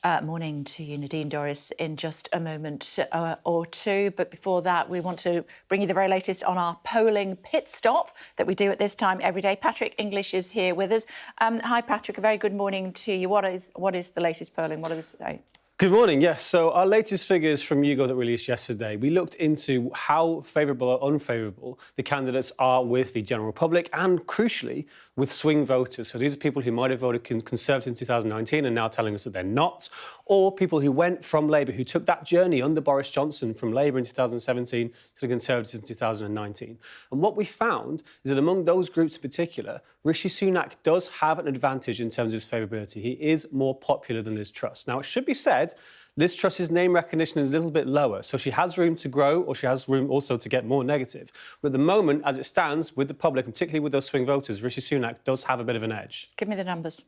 Morning to you, Nadine Dorries, in just a moment or two. But before that, we want to bring you the very latest on our polling pit stop that we do at this time every day. Patrick English is here with us. Hi, Patrick. A very good morning to you. What is the latest polling? What does it say? Good morning, yes. So our latest figures from YouGov that released yesterday, we looked into how favourable or unfavourable the candidates are with the general public and, crucially, with swing voters. So these are people who might have voted Conservative in 2019 and now telling us that they're not, or people who went from Labour, who took that journey under Boris Johnson from Labour in 2017 to the Conservatives in 2019. And what we found is that among those groups in particular, Rishi Sunak does have an advantage in terms of his favourability. He is more popular than Liz Truss. Now, it should be said, Liz Truss's name recognition is a little bit lower, so she has room to grow, or she has room also to get more negative. But at the moment, as it stands with the public, and particularly with those swing voters, Rishi Sunak does have a bit of an edge. Give me the numbers.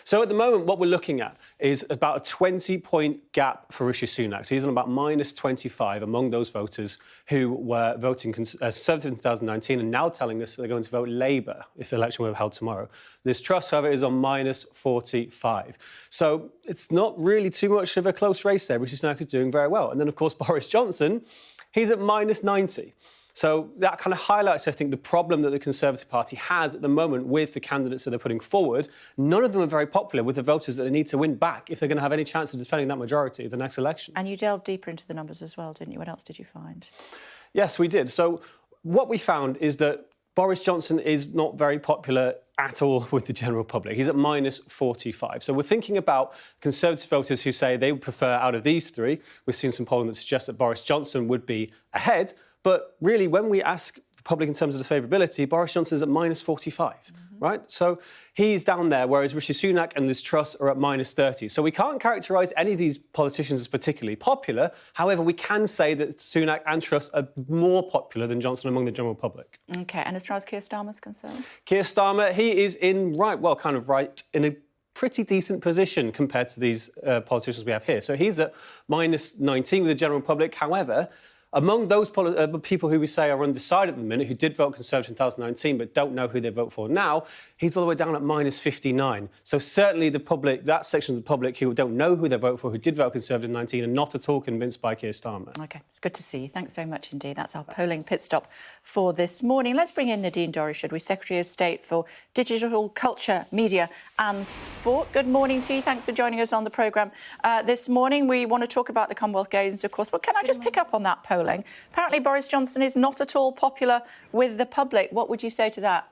So at the moment, what we're looking at is about a 20-point gap for Rishi Sunak. So he's on about minus 25 among those voters who were voting Conservative in 2019 and now telling us that they're going to vote Labour if the election were held tomorrow. Liz Truss, however, is on minus 45. So it's not really too much of a close race there. Rishi Sunak is doing very well. And then, of course, Boris Johnson, he's at minus 90. So that kind of highlights, I think, the problem that the Conservative Party has at the moment with the candidates that they're putting forward. None of them are very popular with the voters that they need to win back if they're going to have any chance of defending that majority at the next election. And you delved deeper into the numbers as well, didn't you? What else did you find? Yes, we did. So what we found is that Boris Johnson is not very popular at all with the general public. He's at minus 45. So we're thinking about Conservative voters who say they would prefer out of these three. We've seen some polling that suggests that Boris Johnson would be ahead. But really, when we ask the public in terms of the favourability, Boris Johnson's at minus 45, right? So he's down there, whereas Rishi Sunak and Liz Truss are at minus 30. So we can't characterise any of these politicians as particularly popular. However, we can say that Sunak and Truss are more popular than Johnson among the general public. OK, and as far as Keir Starmer's concerned? Keir Starmer, he is in in a pretty decent position compared to these politicians we have here. So he's at minus 19 with the general public. However, among those people who we say are undecided at the minute, who did vote Conservative in 2019 but don't know who they vote for now, he's all the way down at minus 59. So certainly the public, that section of the public who don't know who they vote for, who did vote Conservative in 19, are not at all convinced by Keir Starmer. OK, it's good to see you. Thanks very much indeed. That's our polling pit stop for this morning. Let's bring in Nadine Dorries, should we? Secretary of State for Digital, Culture, Media and Sport. Good morning to you. Thanks for joining us on the programme this morning. We want to talk about the Commonwealth Games, of course, but can I just pick up on that polling? Apparently Boris Johnson is not at all popular with the public. What would you say to that?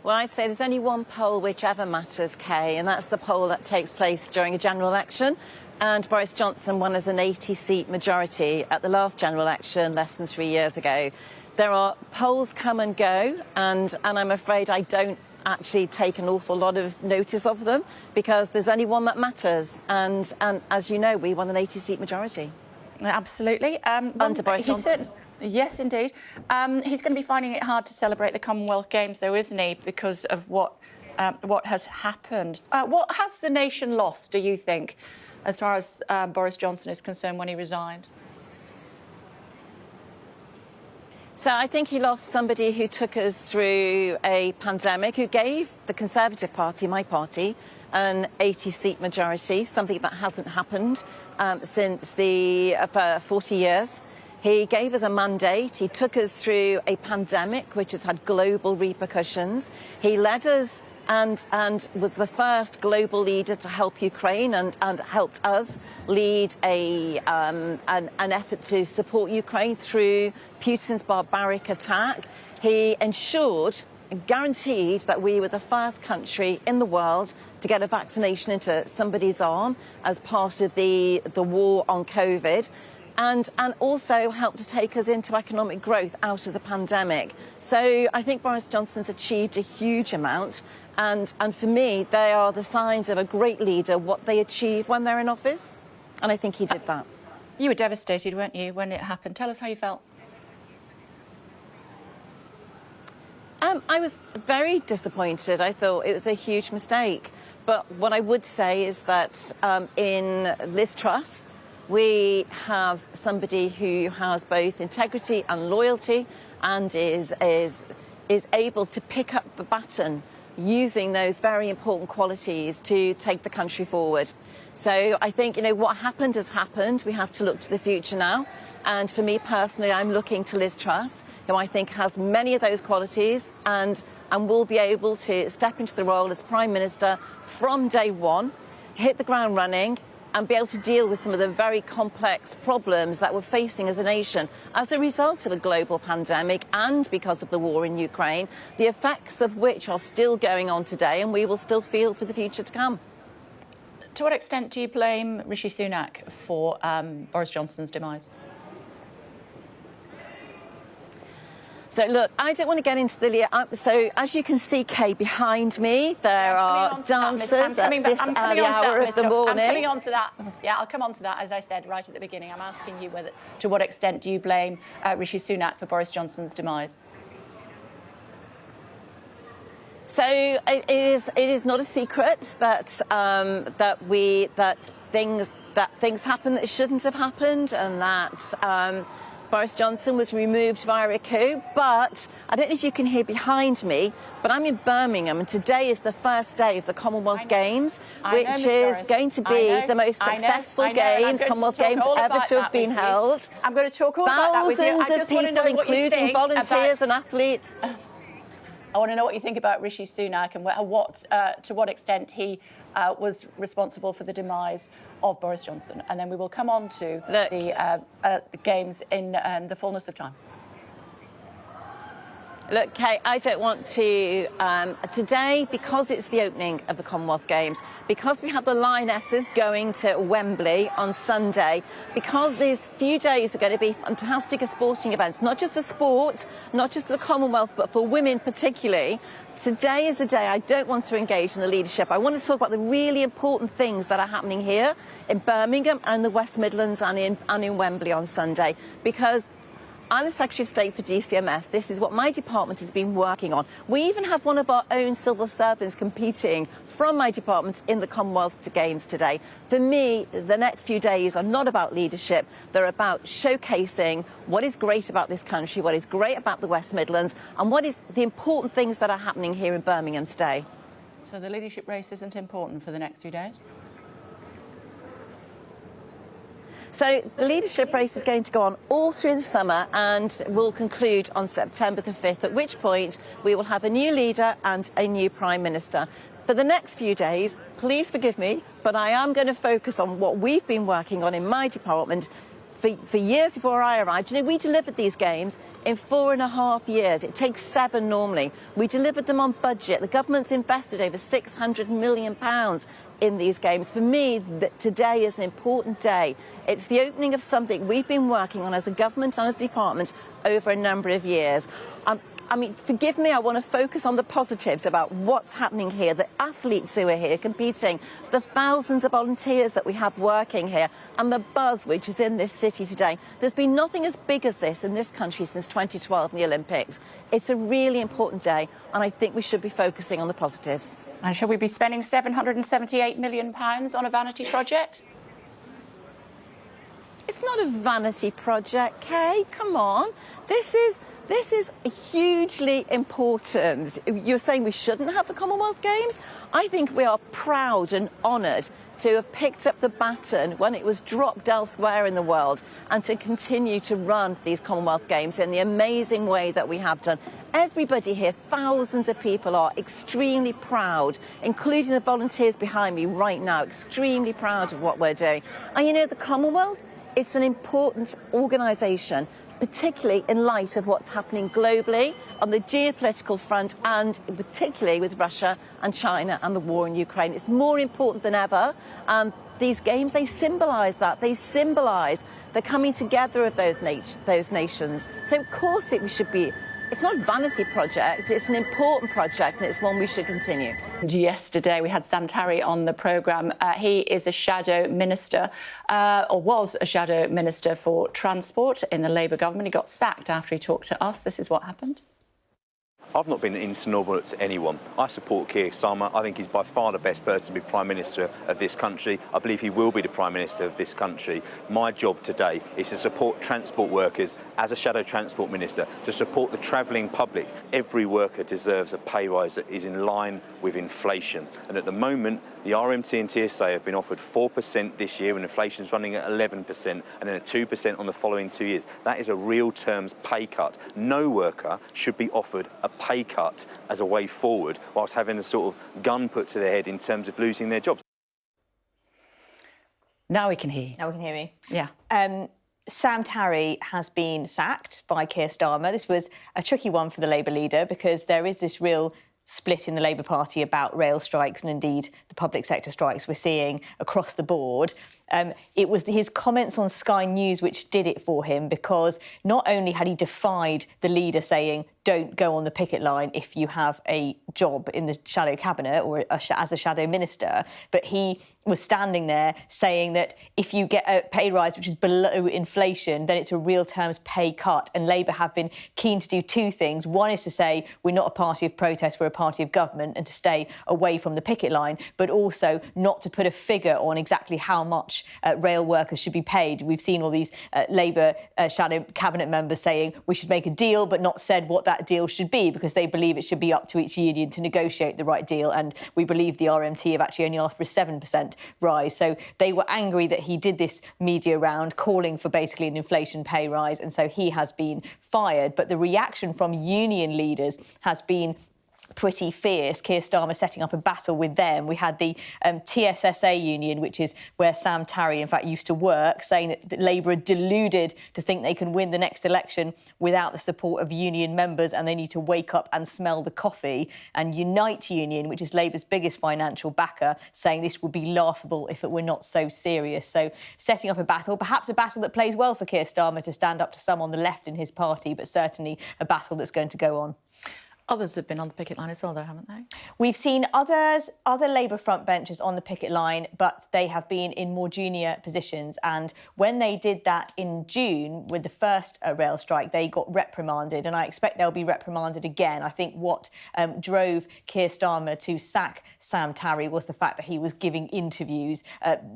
Well, I'd say there's only one poll which ever matters, Kay, and that's the poll that takes place during a general election. And Boris Johnson won as an 80-seat majority at the last general election less than 3 years ago. There are polls come and go, and I'm afraid I don't actually take an awful lot of notice of them because there's only one that matters. And as you know, we won an 80-seat majority. Absolutely. Under Boris Johnson. Yes, indeed. He's going to be finding it hard to celebrate the Commonwealth Games, though, isn't he, because of what has happened. What has the nation lost, do you think, as far as Boris Johnson is concerned when he resigned? So I think he lost somebody who took us through a pandemic, who gave the Conservative Party, my party, an 80-seat majority, something that hasn't happened since for 40 years. He gave us a mandate. He took us through a pandemic, which has had global repercussions. He led us and was the first global leader to help Ukraine and helped us lead an effort to support Ukraine through Putin's barbaric attack. He ensured and guaranteed that we were the first country in the world to get a vaccination into somebody's arm as part of the war on COVID. And also helped to take us into economic growth out of the pandemic. So I think Boris Johnson's achieved a huge amount. And for me, they are the signs of a great leader, what they achieve when they're in office. And I think he did that. You were devastated, weren't you, when it happened? Tell us how you felt. I was very disappointed. I thought it was a huge mistake. But what I would say is that in Liz Truss, we have somebody who has both integrity and loyalty and is able to pick up the baton using those very important qualities to take the country forward. So I think, what happened has happened. We have to look to the future now. And for me personally, I'm looking to Liz Truss, who I think has many of those qualities and will be able to step into the role as Prime Minister from day one, hit the ground running, and be able to deal with some of the very complex problems that we're facing as a nation as a result of a global pandemic and because of the war in Ukraine, the effects of which are still going on today and we will still feel for the future to come. To what extent do you blame Rishi Sunak for Boris Johnson's demise? So, look, I don't want to get into the... so, as you can see, Kay, behind me, there are dancers at this early hour of the morning. I'm coming on to that. Yeah, I'll come on to that, as I said right at the beginning. I'm asking you to what extent do you blame Rishi Sunak for Boris Johnson's demise? So it is not a secret that things happen that shouldn't have happened, and that Boris Johnson was removed via a coup. But I don't know if you can hear behind me, but I'm in Birmingham, and today is the first day of the Commonwealth Games, which is going to be the most successful Commonwealth Games ever to have been held. I'm going to talk all about that with you. I just want to know what you think, including volunteers and athletes. I want to know what you think about Rishi Sunak and to what extent he was responsible for the demise of Boris Johnson. And then we will come on to the Games in the fullness of time. Look, Kate, I don't want to... today, because it's the opening of the Commonwealth Games, because we have the Lionesses going to Wembley on Sunday, because these few days are going to be fantastic sporting events, not just for sport, not just for the Commonwealth, but for women particularly. Today is the day I don't want to engage in the leadership. I want to talk about the really important things that are happening here in Birmingham and the West Midlands and in Wembley on Sunday, because I'm the Secretary of State for DCMS. This is what my department has been working on. We even have one of our own civil servants competing from my department in the Commonwealth Games today. For me, the next few days are not about leadership. They're about showcasing what is great about this country, what is great about the West Midlands, and what is the important things that are happening here in Birmingham today. So the leadership race isn't important for the next few days? So the leadership race is going to go on all through the summer and will conclude on September the 5th, at which point we will have a new leader and a new Prime Minister. For the next few days, please forgive me, but I am going to focus on what we've been working on in my department for years before I arrived. We delivered these games in 4.5 years. It takes 7 normally. We delivered them on budget. The government's invested over £600 million in these games. For me, today is an important day. It's the opening of something we've been working on as a government and as a department over a number of years. Forgive me, I want to focus on the positives about what's happening here, the athletes who are here competing, the thousands of volunteers that we have working here, and the buzz which is in this city today. There's been nothing as big as this in this country since 2012 in the Olympics. It's a really important day, and I think we should be focusing on the positives. And should we be spending £778 million on a vanity project? It's not a vanity project, Kay. Come on. This is hugely important. You're saying we shouldn't have the Commonwealth Games? I think we are proud and honoured to have picked up the baton when it was dropped elsewhere in the world and to continue to run these Commonwealth Games in the amazing way that we have done. Everybody here, thousands of people, are extremely proud, including the volunteers behind me right now, extremely proud of what we're doing. And the Commonwealth, it's an important organisation, particularly in light of what's happening globally on the geopolitical front, and particularly with Russia and China and the war in Ukraine. It's more important than ever. And these games, they symbolise that. They symbolise the coming together of those nations. So, of course, we should be... It's not a vanity project, it's an important project, and it's one we should continue. Yesterday we had Sam Tarry on the programme. He is a shadow minister, or was a shadow minister for transport in the Labour government. He got sacked after he talked to us. This is what happened. I've not been insubordinate to anyone. I support Keir Starmer. I think he's by far the best person to be Prime Minister of this country. I believe he will be the Prime Minister of this country. My job today is to support transport workers as a Shadow Transport Minister, to support the travelling public. Every worker deserves a pay rise that is in line with inflation. And at the moment, the RMT and TSA have been offered 4% this year when inflation's running at 11% and then a 2% on the following 2 years. That is a real terms pay cut. No worker should be offered a pay cut as a way forward whilst having a sort of gun put to their head in terms of losing their jobs. Now we can hear you. Now we can hear me. Yeah. Sam Tarry has been sacked by Keir Starmer. This was a tricky one for the Labour leader because there is this real split in the Labour Party about rail strikes and indeed the public sector strikes we're seeing across the board. It was his comments on Sky News which did it for him, because not only had he defied the leader saying don't go on the picket line if you have a job in the shadow cabinet or as a shadow minister, but he was standing there saying that if you get a pay rise which is below inflation, then it's a real terms pay cut. And Labour have been keen to do two things. One is to say we're not a party of protest, we're a party of government, and to stay away from the picket line, but also not to put a figure on exactly how much rail workers should be paid. We've seen all these Labour shadow cabinet members saying we should make a deal, but not said what that deal should be, because they believe it should be up to each union to negotiate the right deal. And we believe the RMT have actually only asked for a 7% rise. So they were angry that he did this media round calling for basically an inflation pay rise. And so he has been fired. But the reaction from union leaders has been pretty fierce. Keir Starmer setting up a battle with them. We had the TSSA union, which is where Sam Tarry, in fact, used to work, saying that Labour are deluded to think they can win the next election without the support of union members, and they need to wake up and smell the coffee. And Unite Union, which is Labour's biggest financial backer, saying this would be laughable if it were not so serious. So setting up a battle, perhaps a battle that plays well for Keir Starmer to stand up to some on the left in his party, but certainly a battle that's going to go on. Others have been on the picket line as well, though, haven't they? We've seen other Labour frontbenchers on the picket line, but they have been in more junior positions. And when they did that in June with the first rail strike, they got reprimanded, and I expect they'll be reprimanded again. I think what drove Keir Starmer to sack Sam Tarry was the fact that he was giving interviews,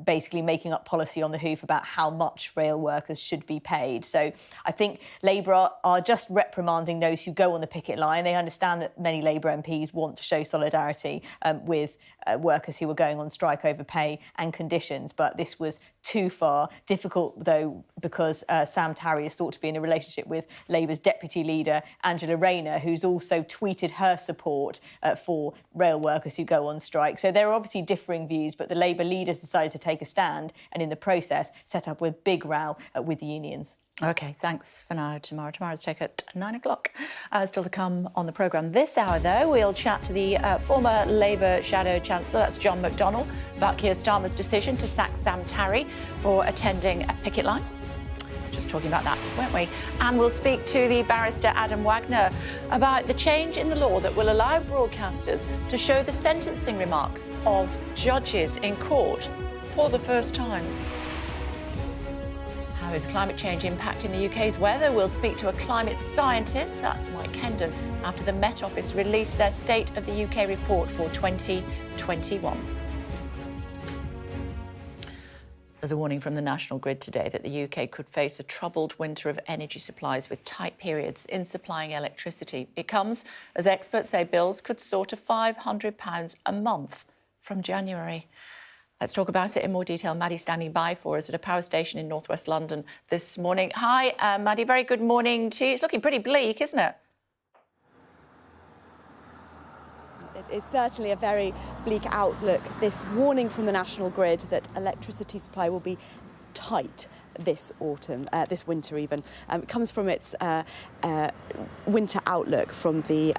basically making up policy on the hoof about how much rail workers should be paid. So I think Labour are just reprimanding those who go on the picket line. They understand that many Labour MPs want to show solidarity with workers who were going on strike over pay and conditions, but this was too far. Difficult, though, because Sam Tarry is thought to be in a relationship with Labour's deputy leader, Angela Rayner, who's also tweeted her support for rail workers who go on strike. So there are obviously differing views, but the Labour leaders decided to take a stand and in the process set up a big row with the unions. OK, thanks for now. Tomorrow's take at 9 o'clock. Still to come on the programme. This hour, though, we'll chat to the former Labour Shadow Chancellor, that's John McDonnell, about Keir Starmer's decision to sack Sam Tarry for attending a picket line. Just talking about that, weren't we? And we'll speak to the barrister Adam Wagner about the change in the law that will allow broadcasters to show the sentencing remarks of judges in court for the first time. How is climate change impacting the UK's weather? We'll speak to a climate scientist, that's Mike Hendon, after the Met Office released their State of the UK report for 2021. There's a warning from the National Grid today that the UK could face a troubled winter of energy supplies with tight periods in supplying electricity. It comes as experts say bills could soar to £500 a month from January. Let's talk about it in more detail. Maddie's standing by for us at a power station in northwest London this morning. Hi, Maddie, very good morning to you. It's looking pretty bleak, isn't it? It's certainly a very bleak outlook. This warning from the National Grid that electricity supply will be tight this autumn, this winter even. It comes from its winter outlook from the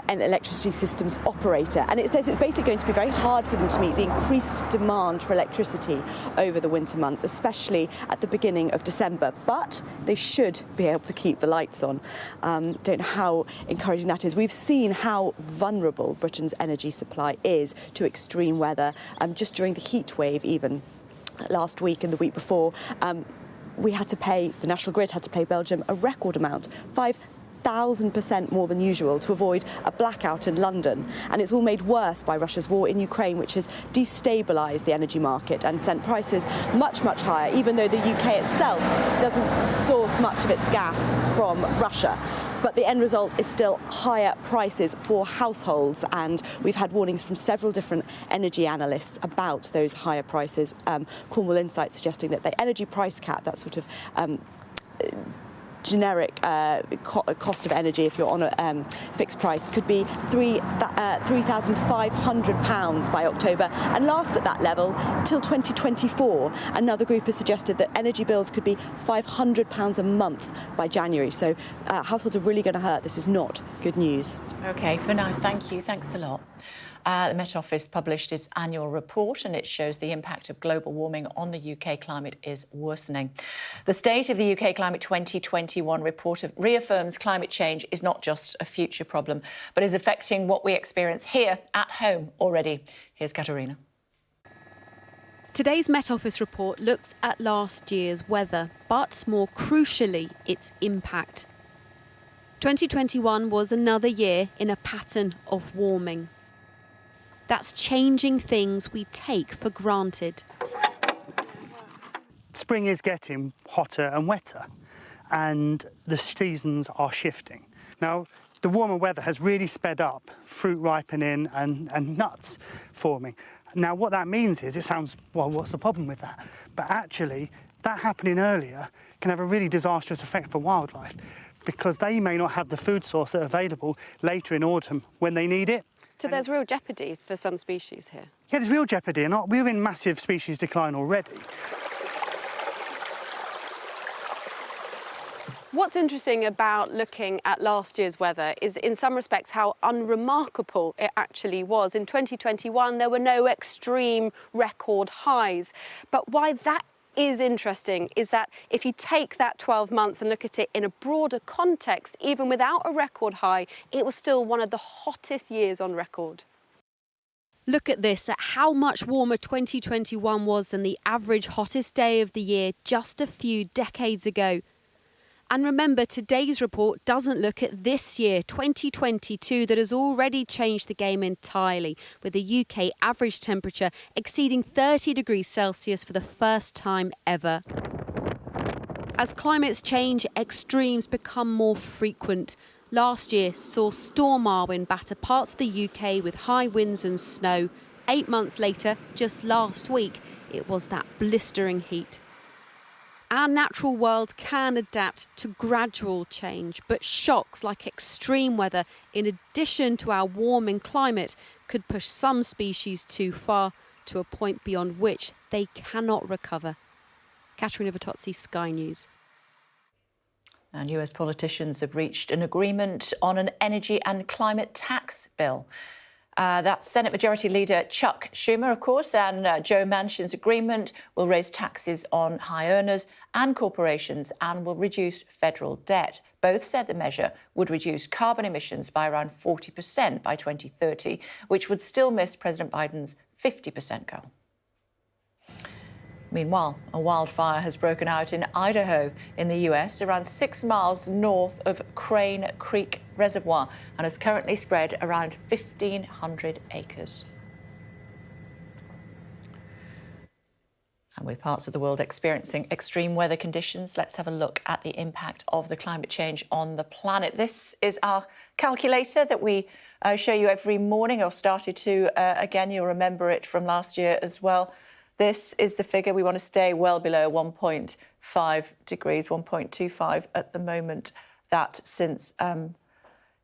electricity systems operator. And it says it's basically going to be very hard for them to meet the increased demand for electricity over the winter months, especially at the beginning of December. But they should be able to keep the lights on. Don't know how encouraging that is. We've seen how vulnerable Britain's energy supply is to extreme weather, just during the heat wave even. Last week and the week before, the National Grid had to pay Belgium a record amount, 1,000% more than usual to avoid a blackout in London. And it's all made worse by Russia's war in Ukraine, which has destabilised the energy market and sent prices much, much higher, even though the UK itself doesn't source much of its gas from Russia. But the end result is still higher prices for households, and we've had warnings from several different energy analysts about those higher prices. Cornwall Insight suggesting that the energy price cap, that sort of generic cost of energy if you're on a fixed price, could be £3,500 by October and last at that level till 2024. Another group has suggested that energy bills could be £500 a month by January. So households are really going to hurt. This is not good news. OK, for now, thank you. Thanks a lot. The Met Office published its annual report and it shows the impact of global warming on the UK climate is worsening. The State of the UK Climate 2021 report reaffirms climate change is not just a future problem, but is affecting what we experience here at home already. Here's Katerina. Today's Met Office report looks at last year's weather, but more crucially, its impact. 2021 was another year in a pattern of warming. That's changing things we take for granted. Spring is getting hotter and wetter, and the seasons are shifting. Now, the warmer weather has really sped up fruit ripening and nuts forming. Now, what that means is, it sounds, well, what's the problem with that? But actually, that happening earlier can have a really disastrous effect for wildlife, because they may not have the food source available later in autumn when they need it. So there's real jeopardy for some species here? Yeah, there's real jeopardy, and we're in massive species decline already. What's interesting about looking at last year's weather is, in some respects, how unremarkable it actually was. In 2021, there were no extreme record highs. But why that is interesting is that if you take that 12 months and look at it in a broader context, even without a record high, it was still one of the hottest years on record. Look at this, at how much warmer 2021 was than the average hottest day of the year just a few decades ago. And remember, today's report doesn't look at this year, 2022, that has already changed the game entirely, with the UK average temperature exceeding 30 degrees Celsius for the first time ever. As climates change, extremes become more frequent. Last year saw Storm Arwen batter parts of the UK with high winds and snow. 8 months later, just last week, it was that blistering heat. Our natural world can adapt to gradual change, but shocks like extreme weather, in addition to our warming climate, could push some species too far, to a point beyond which they cannot recover. Katerina Vitozzi, Sky News. And US politicians have reached an agreement on an energy and climate tax bill. That's Senate Majority Leader Chuck Schumer, of course, and Joe Manchin's agreement will raise taxes on high earners and corporations and will reduce federal debt. Both said the measure would reduce carbon emissions by around 40% by 2030, which would still miss President Biden's 50% goal. Meanwhile, a wildfire has broken out in Idaho in the US, around 6 miles north of Crane Creek Reservoir, and has currently spread around 1,500 acres. And with parts of the world experiencing extreme weather conditions, let's have a look at the impact of the climate change on the planet. This is our calculator that we show you every morning, or started to. Again, you'll remember it from last year as well. This is the figure. We want to stay well below 1.5 degrees, 1.25 at the moment, that since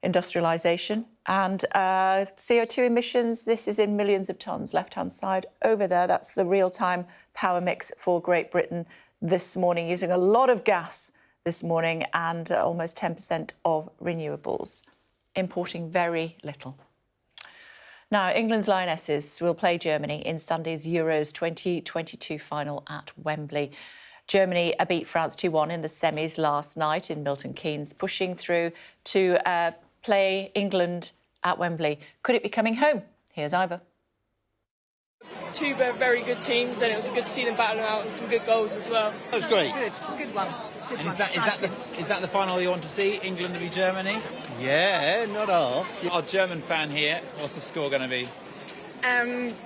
industrialisation. And CO2 emissions, this is in millions of tonnes, left-hand side over there. That's the real-time power mix for Great Britain this morning, using a lot of gas this morning and almost 10% of renewables, importing very little. Now, England's Lionesses will play Germany in Sunday's Euros 2022 final at Wembley. Germany beat France 2-1 in the semis last night in Milton Keynes, pushing through to play England at Wembley. Could it be coming home? Here's Ivor. two very good teams, and it was good to see them battle out and some good goals as well. It was great. Good. It was a good one. Good and one. is that the final you want to see, England v Germany? Yeah, not half. Our German fan here, what's the score going to be? 3-1.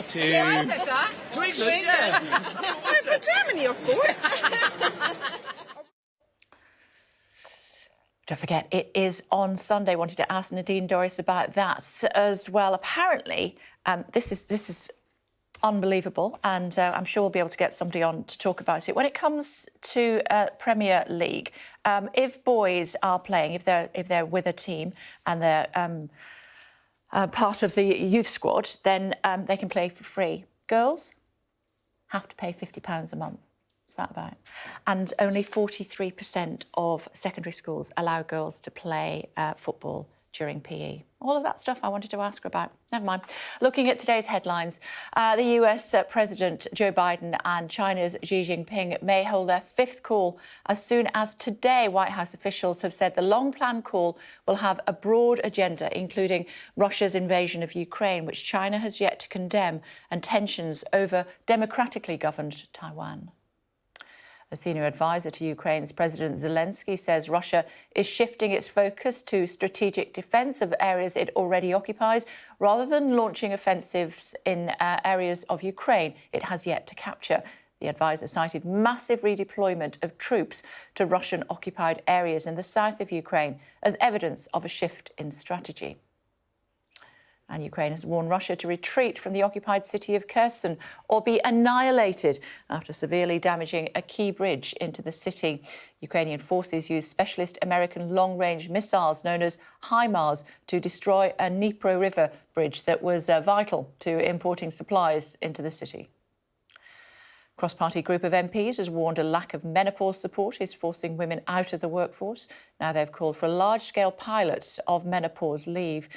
2. Yeah, I said that. To England, yeah. For Germany, of course. Don't forget, it is on Sunday. Wanted to ask Nadine Dorries about that as well. Apparently, this is unbelievable, and I'm sure we'll be able to get somebody on to talk about it. When it comes to Premier League, if boys are playing, if they're with a team and they're part of the youth squad, then they can play for free. Girls have to pay £50 a month. Is that about? And only 43% of secondary schools allow girls to play football during PE. All of that stuff I wanted to ask her about. Never mind. Looking at today's headlines, the US President Joe Biden and China's Xi Jinping may hold their fifth call as soon as today. White House officials have said the long-planned call will have a broad agenda, including Russia's invasion of Ukraine, which China has yet to condemn, and tensions over democratically governed Taiwan. A senior advisor to Ukraine's President Zelensky says Russia is shifting its focus to strategic defence of areas it already occupies, rather than launching offensives in areas of Ukraine it has yet to capture. The advisor cited massive redeployment of troops to Russian-occupied areas in the south of Ukraine as evidence of a shift in strategy. And Ukraine has warned Russia to retreat from the occupied city of Kherson or be annihilated after severely damaging a key bridge into the city. Ukrainian forces used specialist American long-range missiles known as HIMARS to destroy a Dnipro River bridge that was vital to importing supplies into the city. Cross-party group of MPs has warned a lack of menopause support is forcing women out of the workforce. Now they've called for a large-scale pilot of menopause leave.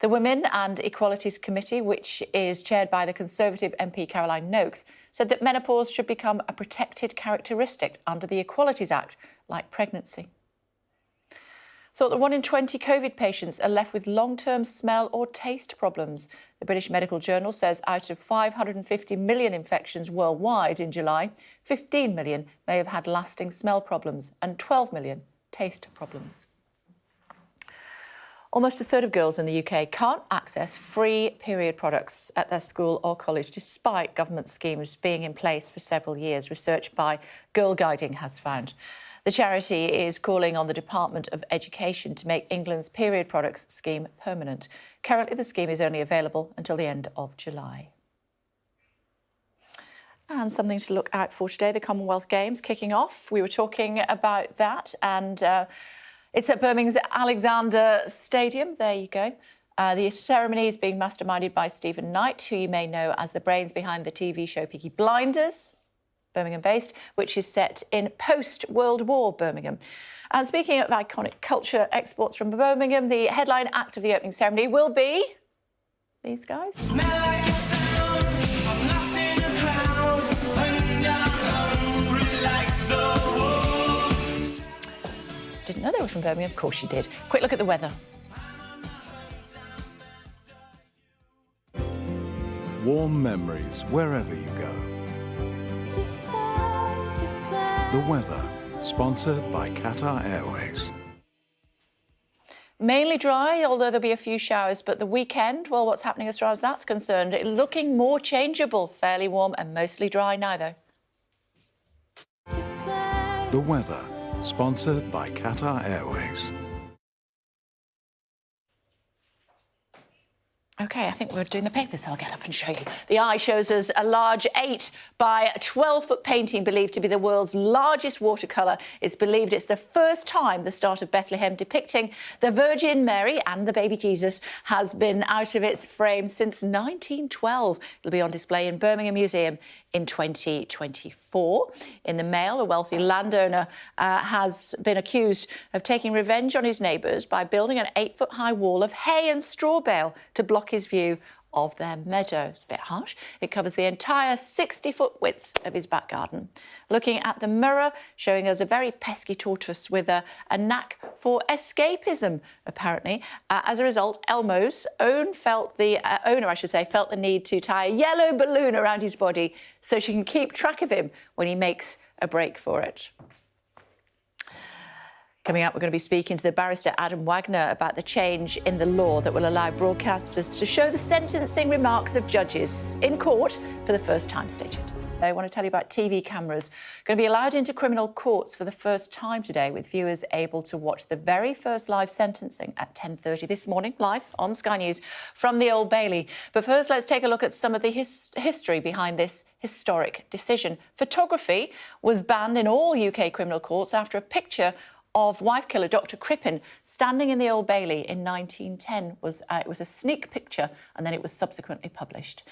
The Women and Equalities Committee, which is chaired by the Conservative MP Caroline Noakes, said that menopause should become a protected characteristic under the Equalities Act, like pregnancy. Thought that 1 in 20 COVID patients are left with long-term smell or taste problems. The British Medical Journal says out of 550 million infections worldwide in July, 15 million may have had lasting smell problems and 12 million taste problems. Almost a third of girls in the UK can't access free period products at their school or college, despite government schemes being in place for several years, research by Girl Guiding has found. The charity is calling on the Department of Education to make England's period products scheme permanent. Currently, the scheme is only available until the end of July. And something to look out for today, the Commonwealth Games kicking off. We were talking about that, and it's at Birmingham's Alexander Stadium. There you go. The ceremony is being masterminded by Stephen Knight, who you may know as the brains behind the TV show Peaky Blinders, Birmingham-based, which is set in post-World War Birmingham. And speaking of iconic culture exports from Birmingham, the headline act of the opening ceremony will be these guys. Didn't know they were from Birmingham. Of course you did. Quick look at the weather. Warm memories wherever you go. The weather, sponsored by Qatar Airways. Mainly dry, although there'll be a few showers, but the weekend, well, what's happening as far as that's concerned? Looking more changeable, fairly warm and mostly dry now, though. The weather, sponsored by Qatar Airways. OK, I think we're doing the papers, so I'll get up and show you. The Eye shows us a large 8 by 12-foot painting believed to be the world's largest watercolour. It's believed it's the first time the Star of Bethlehem depicting the Virgin Mary and the baby Jesus has been out of its frame since 1912. It'll be on display in Birmingham Museum in 2024. In the Mail, a wealthy landowner has been accused of taking revenge on his neighbours by building an 8-foot-high wall of hay and straw bale to block his view of their meadow. It's a bit harsh. It covers the entire 60-foot width of his back garden. Looking at the mirror, showing us a very pesky tortoise with a knack for escapism, apparently. As a result, Elmo's owner felt the need to tie a yellow balloon around his body so she can keep track of him when he makes a break for it. Coming up, we're going to be speaking to the barrister Adam Wagner about the change in the law that will allow broadcasters to show the sentencing remarks of judges in court for the first time. Stay tuned. I want to tell you about TV cameras going to be allowed into criminal courts for the first time today, with viewers able to watch the very first live sentencing at 10:30 this morning, live on Sky News from the Old Bailey. But first, let's take a look at some of the history behind this historic decision. Photography was banned in all UK criminal courts after a picture of wife killer Dr. Crippen standing in the Old Bailey in 1910. It was a sneak picture, and then it was subsequently published.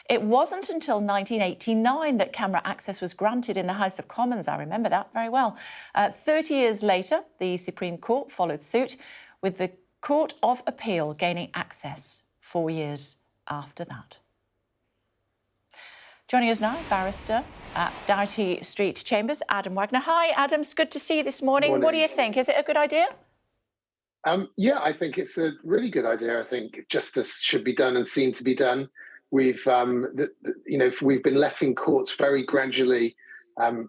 It wasn't until 1989 that camera access was granted in the House of Commons. I remember that very well. 30 years later, the Supreme Court followed suit, with the Court of Appeal gaining access 4 years after that. Joining us now, barrister at Doughty Street Chambers, Adam Wagner. Hi, Adam. It's good to see you this morning. What do you think? Is it a good idea? Yeah, I think it's a really good idea. I think justice should be done and seen to be done. We've been letting courts very gradually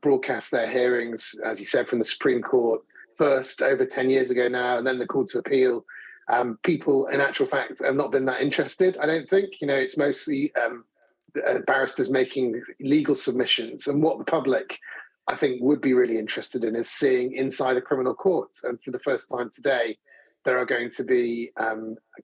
broadcast their hearings, as you said, from the Supreme Court first over 10 years ago now, and then the Court of Appeal. People, in actual fact, have not been that interested, I don't think. It's mostly barristers making legal submissions, and what the public, I think, would be really interested in is seeing inside a criminal court. And for the first time today, there are going to be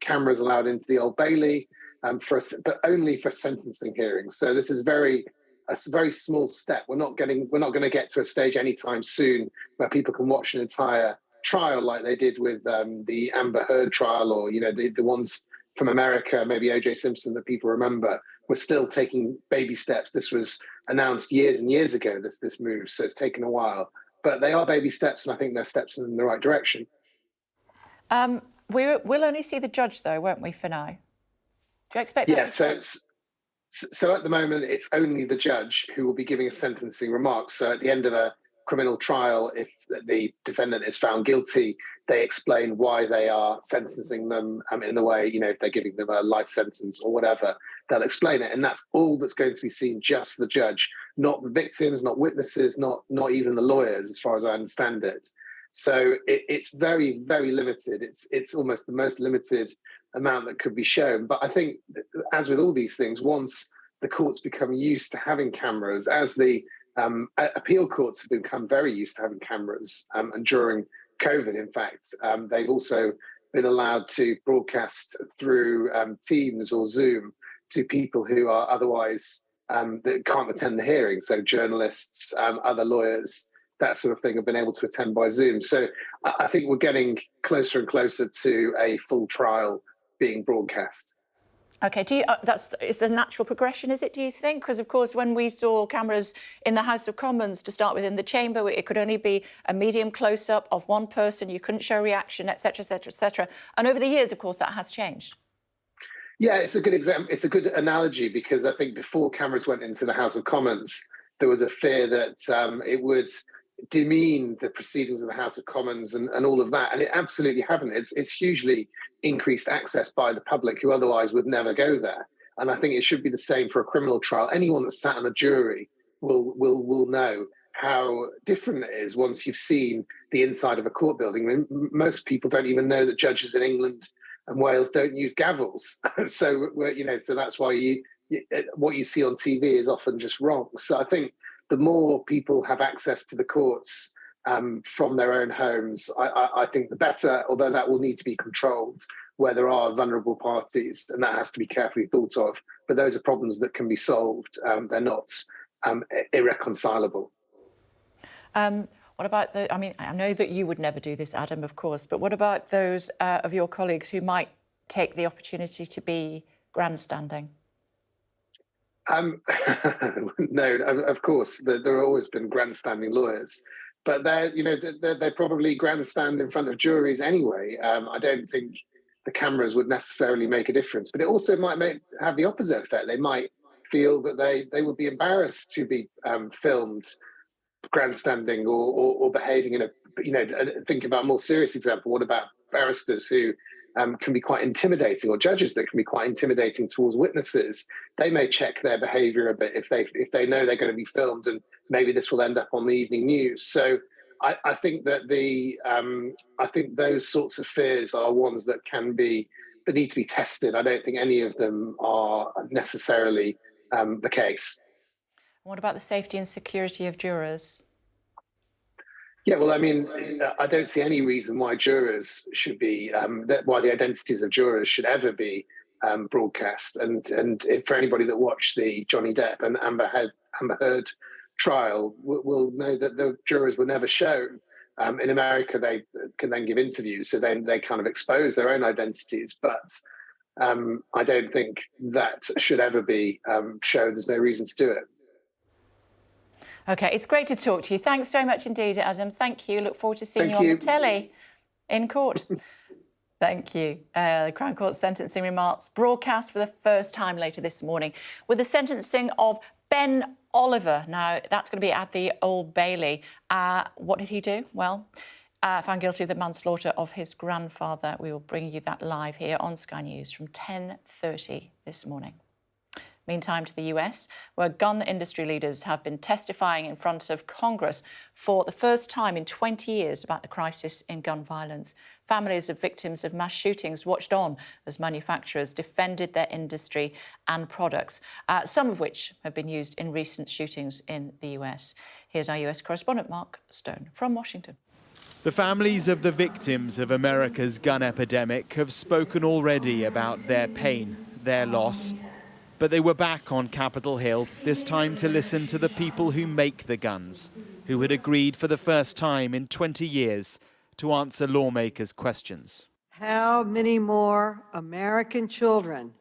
cameras allowed into the Old Bailey, but only for sentencing hearings. So this is a very small step. We're not going to get to a stage anytime soon where people can watch an entire trial like they did with the Amber Heard trial, or the ones from America, maybe O.J. Simpson, that people remember. We're still taking baby steps. This was announced years and years ago, this move, so it's taken a while. But they are baby steps, and I think they're steps in the right direction. We'll only see the judge, though, won't we, for now? Do you expect that to change? So at the moment, it's only the judge who will be giving a sentencing remarks. So at the end of a criminal trial, if the defendant is found guilty, they explain why they are sentencing them in the way, if they're giving them a life sentence or whatever, they'll explain it. And that's all that's going to be seen, just the judge, not the victims, not witnesses, not even the lawyers, as far as I understand it. So it's very, very limited. It's almost the most limited amount that could be shown. But I think, as with all these things, once the courts become used to having cameras, as the appeal courts have become very used to having cameras, and during COVID, in fact, they've also been allowed to broadcast through Teams or Zoom to people who are otherwise that can't attend the hearing. So journalists, other lawyers, that sort of thing, have been able to attend by Zoom. So I think we're getting closer and closer to a full trial being broadcast. OK, it's a natural progression, is it, do you think? Because, of course, when we saw cameras in the House of Commons, to start with, in the chamber, it could only be a medium close-up of one person. You couldn't show reaction, etc., etc., etc. And over the years, of course, that has changed. Yeah, it's a good example. It's a good analogy, because I think before cameras went into the House of Commons, there was a fear that it would demean the proceedings of the House of Commons and all of that. And it absolutely haven't. It's hugely increased access by the public who otherwise would never go there. And I think it should be the same for a criminal trial. Anyone that's sat on a jury will know how different it is once you've seen the inside of a court building. I mean, most people don't even know that judges in England and Wales don't use gavels. So that's why what you see on TV is often just wrong. So I think the more people have access to the courts from their own homes, I think the better, although that will need to be controlled where there are vulnerable parties, and that has to be carefully thought of. But those are problems that can be solved. They're not irreconcilable. What about I know that you would never do this, Adam, of course, but what about those of your colleagues who might take the opportunity to be grandstanding? No, of course, there have always been grandstanding lawyers, but they probably grandstand in front of juries anyway. I don't think the cameras would necessarily make a difference. But it also might have the opposite effect. They might feel that they would be embarrassed to be filmed grandstanding or behaving in a, think about a more serious example. What about barristers who can be quite intimidating, or judges that can be quite intimidating towards witnesses? They may check their behaviour a bit if they know they're going to be filmed, and maybe this will end up on the evening news. So I think that I think those sorts of fears are ones that need to be tested. I don't think any of them are necessarily the case. What about the safety and security of jurors? Yeah, well, I mean, I don't see any reason why jurors should be, why the identities of jurors should ever be broadcast. And for anybody that watched the Johnny Depp and Amber Heard trial will know that the jurors were never shown. In America, they can then give interviews, so then they kind of expose their own identities. But I don't think that should ever be shown. There's no reason to do it. OK, it's great to talk to you. Thanks very much indeed, Adam. Thank you. Look forward to seeing you on the telly in court. Thank you. The Crown Court sentencing remarks broadcast for the first time later this morning with the sentencing of Ben Oliver. Now, that's going to be at the Old Bailey. What did he do? Well, found guilty of the manslaughter of his grandfather. We will bring you that live here on Sky News from 10:30 this morning. Meantime, to the US, where gun industry leaders have been testifying in front of Congress for the first time in 20 years about the crisis in gun violence. Families of victims of mass shootings watched on as manufacturers defended their industry and products, some of which have been used in recent shootings in the US. Here's our US correspondent, Mark Stone, from Washington. The families of the victims of America's gun epidemic have spoken already about their pain, their loss. But they were back on Capitol Hill, this time to listen to the people who make the guns, who had agreed for the first time in 20 years to answer lawmakers' questions. How many more American children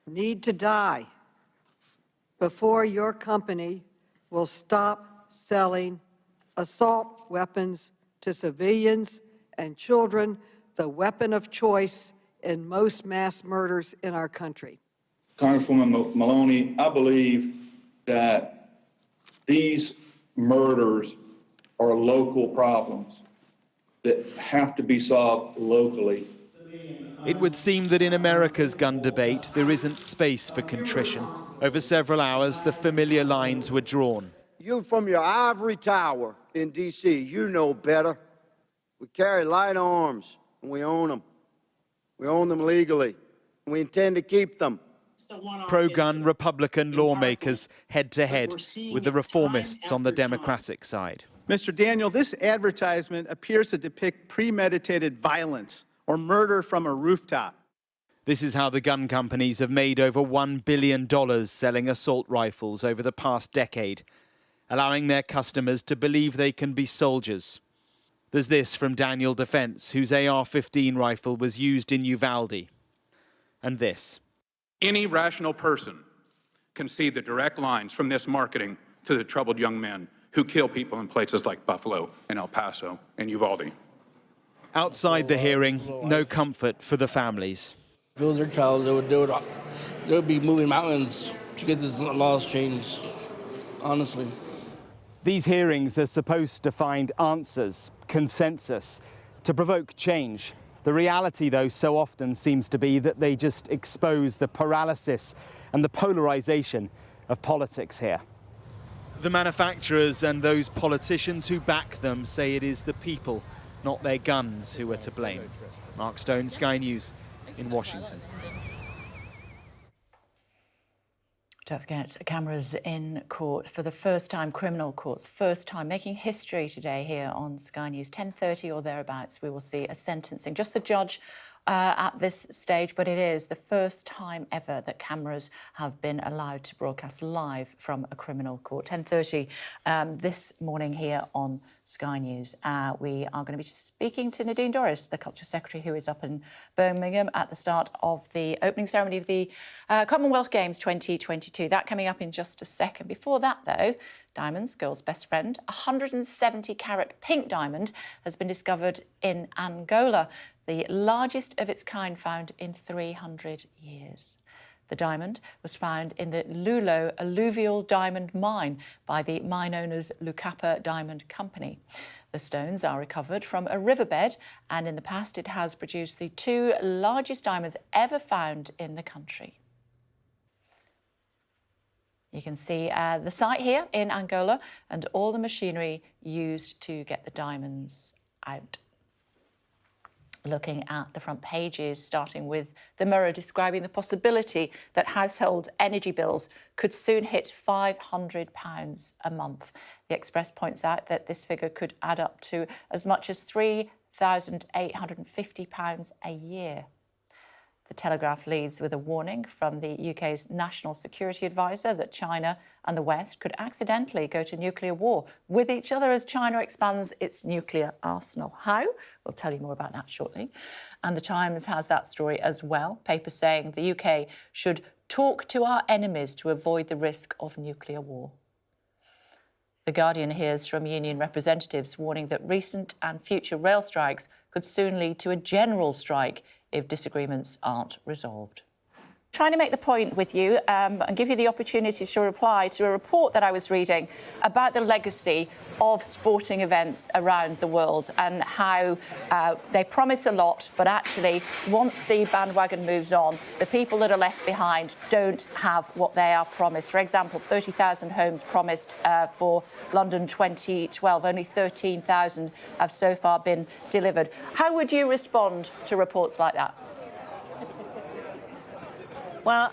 need to die before your company will stop selling assault weapons to civilians and children, the weapon of choice in most mass murders in our country? Congresswoman Maloney, I believe that these murders are local problems that have to be solved locally. It would seem that in America's gun debate, there isn't space for contrition. Over several hours, the familiar lines were drawn. You from your ivory tower in D.C., you know better. We carry light arms, and we own them. We own them legally, and we intend to keep them. Pro-gun Republican lawmakers head-to-head with the reformists on the Democratic side. Mr. Daniel, this advertisement appears to depict premeditated violence or murder from a rooftop. This is how the gun companies have made over $1 billion selling assault rifles over the past decade, allowing their customers to believe they can be soldiers. There's this from Daniel Defense, whose AR-15 rifle was used in Uvalde. And this. Any rational person can see the direct lines from this marketing to the troubled young men who kill people in places like Buffalo and El Paso and Uvalde. Outside the hearing, no comfort for the families. If it was their child, they would be moving mountains to get this laws changed, honestly. These hearings are supposed to find answers, consensus, to provoke change. The reality, though, so often seems to be that they just expose the paralysis and the polarization of politics here. The manufacturers and those politicians who back them say it is the people, not their guns, who are to blame. Mark Stone, Sky News in Washington. Don't forget, cameras in court for the first time, criminal courts, first time, making history today here on Sky News. 10:30 or thereabouts, we will see a sentencing. Just the judge at this stage, but it is the first time ever that cameras have been allowed to broadcast live from a criminal court. 10:30 this morning here on Sky News. We are going to be speaking to Nadine Dorries, the Culture Secretary, who is up in Birmingham at the start of the opening ceremony of the Commonwealth Games 2022. That coming up in just a second. Before that, though, Diamonds, girls' best friend, a 170-carat pink diamond has been discovered in Angola, the largest of its kind found in 300 years. The diamond was found in the Lulo alluvial diamond mine by the mine owners Lucapa Diamond Company. The stones are recovered from a riverbed, and in the past it has produced the 2 largest diamonds ever found in the country. You can see the site here in Angola and all the machinery used to get the diamonds out. Looking at the front pages, starting with the Mirror describing the possibility that household energy bills could soon hit £500 a month. The Express points out that this figure could add up to as much as £3,850 a year. The Telegraph leads with a warning from the UK's National Security Advisor that China and the West could accidentally go to nuclear war with each other as China expands its nuclear arsenal. How? We'll tell you more about that shortly. And the Times has that story as well. Paper saying the UK should talk to our enemies to avoid the risk of nuclear war. The Guardian hears from union representatives warning that recent and future rail strikes could soon lead to a general strike if disagreements aren't resolved. Trying to make the point with you and give you the opportunity to reply to a report that I was reading about the legacy of sporting events around the world and how they promise a lot, but actually, once the bandwagon moves on, the people that are left behind don't have what they are promised. For example, 30,000 homes promised for London 2012. Only 13,000 have so far been delivered. How would you respond to reports like that? Well,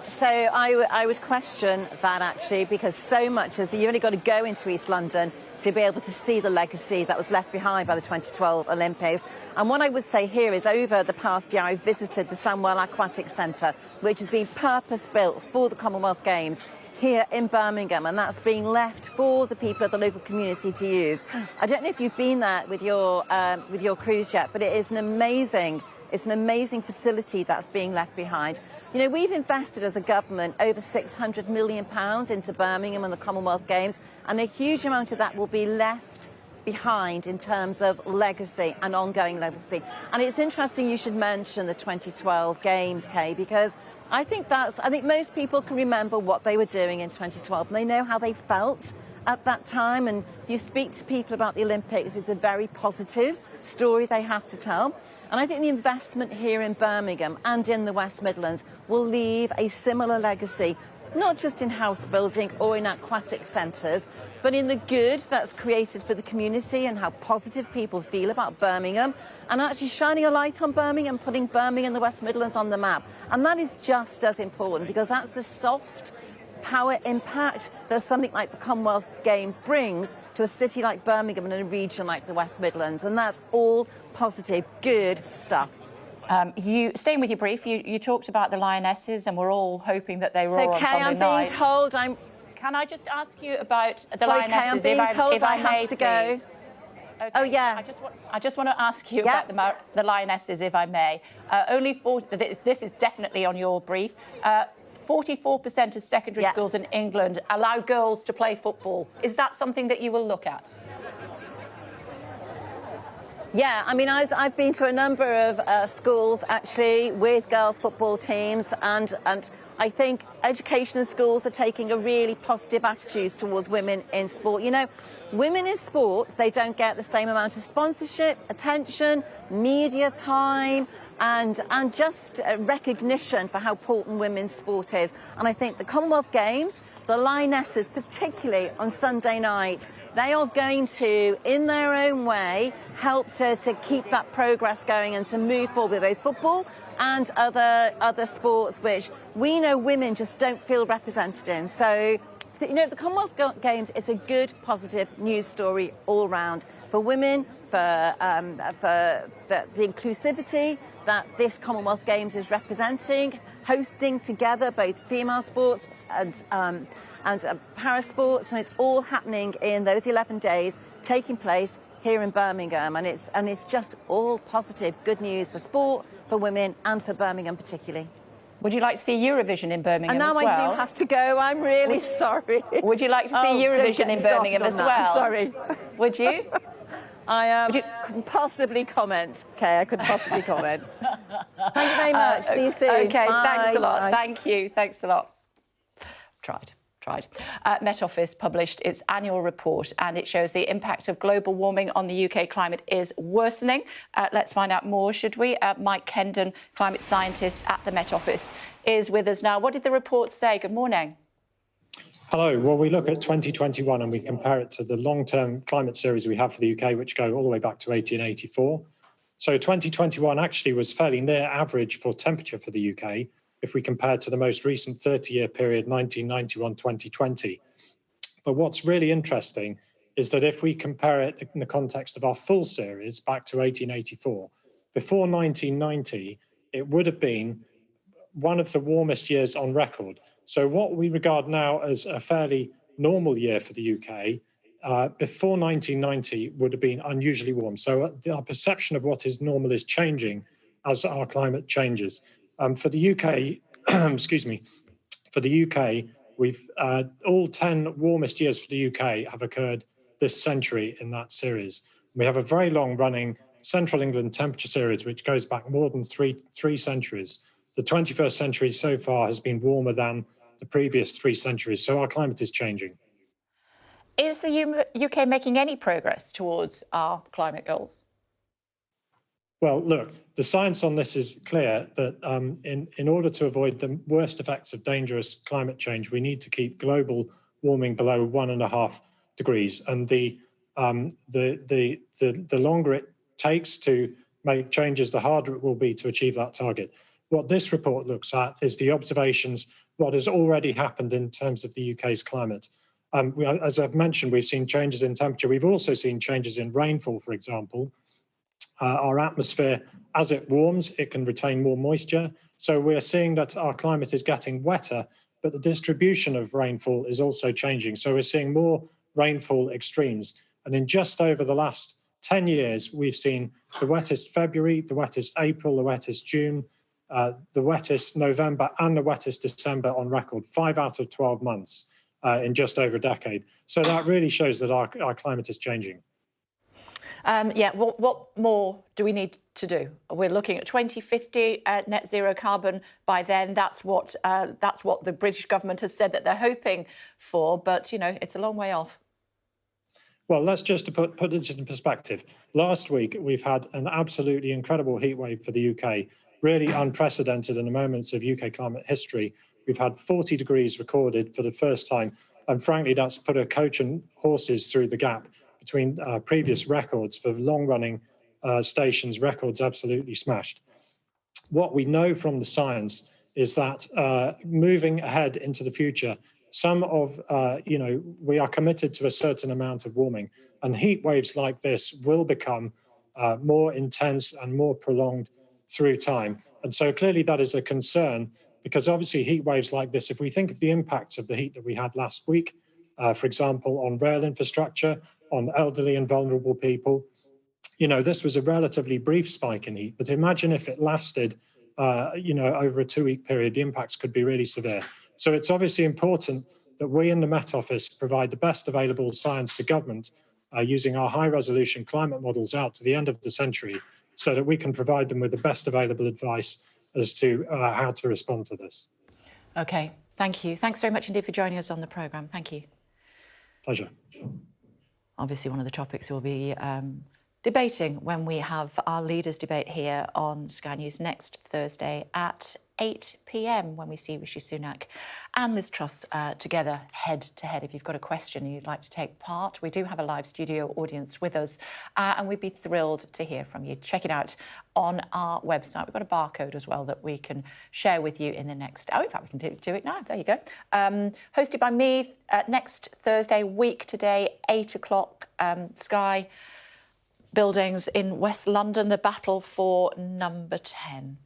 so I would question that actually, because so much as you only got to go into East London to be able to see the legacy that was left behind by the 2012 Olympics. And what I would say here is over the past year, I visited the Sandwell Aquatic Centre, which has been purpose-built for the Commonwealth Games here in Birmingham, and that's being left for the people of the local community to use. I don't know if you've been there with your cruise yet, but it is an amazing facility that's being left behind. You know, we've invested as a government over £600 million into Birmingham and the Commonwealth Games, and a huge amount of that will be left behind in terms of legacy and ongoing legacy. And it's interesting you should mention the 2012 Games, Kay, because I think most people can remember what they were doing in 2012, and they know how they felt at that time. And if you speak to people about the Olympics, it's a very positive story they have to tell. And I think the investment here in Birmingham and in the West Midlands will leave a similar legacy, not just in house building or in aquatic centres, but in the good that's created for the community and how positive people feel about Birmingham, and actually shining a light on Birmingham, putting Birmingham and the West Midlands on the map. And that is just as important, because that's the soft power impact that something like the Commonwealth Games brings to a city like Birmingham and a region like the West Midlands. And that's all positive, good stuff. Staying with your brief, you talked about the Lionesses, and we're all hoping that they roar on Sunday night. I'm being told I'm... Can I just ask you about the I'm Lionesses, being told if I may, have to go. please? Okay. Oh, yeah. I just want to ask you about the Lionesses, if I may. This is definitely on your brief. 44% of secondary schools in England allow girls to play football. Is that something that you will look at? Yeah, I mean, I've been to a number of schools, actually, with girls' football teams, and I think education in schools are taking a really positive attitude towards women in sport. You know, women in sport, they don't get the same amount of sponsorship, attention, media time, and just recognition for how important women's sport is. And I think the Commonwealth Games, the Lionesses, particularly on Sunday night, they are going to, in their own way, help to keep that progress going and to move forward with both football and other sports which we know women just don't feel represented in. So, you know, the Commonwealth Games, it's a good, positive news story all round for women, for the inclusivity that this Commonwealth Games is representing, hosting together both female sports and para sports, and it's all happening in those 11 days, taking place here in Birmingham, and it's just all positive, good news for sport, for women, and for Birmingham particularly. Would you like to see Eurovision in Birmingham and now as well? I do have to go. I'm really sorry. Would you like to see Eurovision in Birmingham as well? Sorry. Would you? I couldn't possibly comment. Okay, I couldn't possibly comment. Thank you very much. See you soon. Okay, Bye. thanks a lot. Bye. Thank you. Thanks a lot. Tried. Met Office published its annual report and it shows the impact of global warming on the UK climate is worsening. Let's find out more, should we? Mike Kendon, climate scientist at the Met Office, is with us now. What did the report say? Good morning. Hello. Well, we look at 2021 and we compare it to the long-term climate series we have for the UK, which go all the way back to 1884. So 2021 actually was fairly near average for temperature for the UK if we compare to the most recent 30-year period, 1991-2020. But what's really interesting is that if we compare it in the context of our full series back to 1884, before 1990, it would have been one of the warmest years on record. So what we regard now as a fairly normal year for the UK, before 1990 would have been unusually warm. So our perception of what is normal is changing as our climate changes. For the UK, excuse me, for the UK, we've all 10 warmest years for the UK have occurred this century in that series. We have a very long-running Central England temperature series, which goes back more than three centuries. The 21st century so far has been warmer than the previous 3 centuries, so our climate is changing. Is the UK making any progress towards our climate goals? Well, look, the science on this is clear that in order to avoid the worst effects of dangerous climate change, we need to keep global warming below 1.5 degrees. And the longer it takes to make changes, the harder it will be to achieve that target. What this report looks at is the observations, what has already happened in terms of the UK's climate. As I've mentioned, we've seen changes in temperature. We've also seen changes in rainfall, for example. Our atmosphere, as it warms, it can retain more moisture. So we're seeing that our climate is getting wetter, but the distribution of rainfall is also changing. So we're seeing more rainfall extremes. And in just over the last 10 years, we've seen the wettest February, the wettest April, the wettest June, the wettest November and the wettest December on record, 5 out of 12 months in just over a decade. So that really shows that our climate is changing. What more do we need to do? We're looking at 2050 net zero carbon by then. That's what the British government has said that they're hoping for. But, you know, it's a long way off. Well, let's just put this in perspective. Last week, we've had an absolutely incredible heat wave for the UK, really unprecedented in the moments of UK climate history. We've had 40 degrees recorded for the first time. And frankly, that's put a coach and horses through the gap between previous records for long-running stations, records absolutely smashed. What we know from the science is that moving ahead into the future, we are committed to a certain amount of warming, and heat waves like this will become more intense and more prolonged through time. And so clearly that is a concern, because obviously heat waves like this, if we think of the impacts of the heat that we had last week, for example, on rail infrastructure, on elderly and vulnerable people, this was a relatively brief spike in heat. But imagine if it lasted, over a 2-week period, the impacts could be really severe. So it's obviously important that we in the Met Office provide the best available science to government using our high-resolution climate models out to the end of the century, so that we can provide them with the best available advice as to how to respond to this. OK, thank you. Thanks very much indeed for joining us on the programme. Thank you. Pleasure. Obviously, one of the topics we'll be debating when we have our leaders' debate here on Sky News next Thursday at 8 p.m, when we see Rishi Sunak and Liz Truss together head-to-head. If you've got a question and you'd like to take part, we do have a live studio audience with us, and we'd be thrilled to hear from you. Check it out on our website. We've got a barcode as well that we can share with you in the next... Oh, in fact, we can do it now. There you go. Hosted by me next Thursday, week today, 8 o'clock, Sky Buildings in West London, the battle for number 10.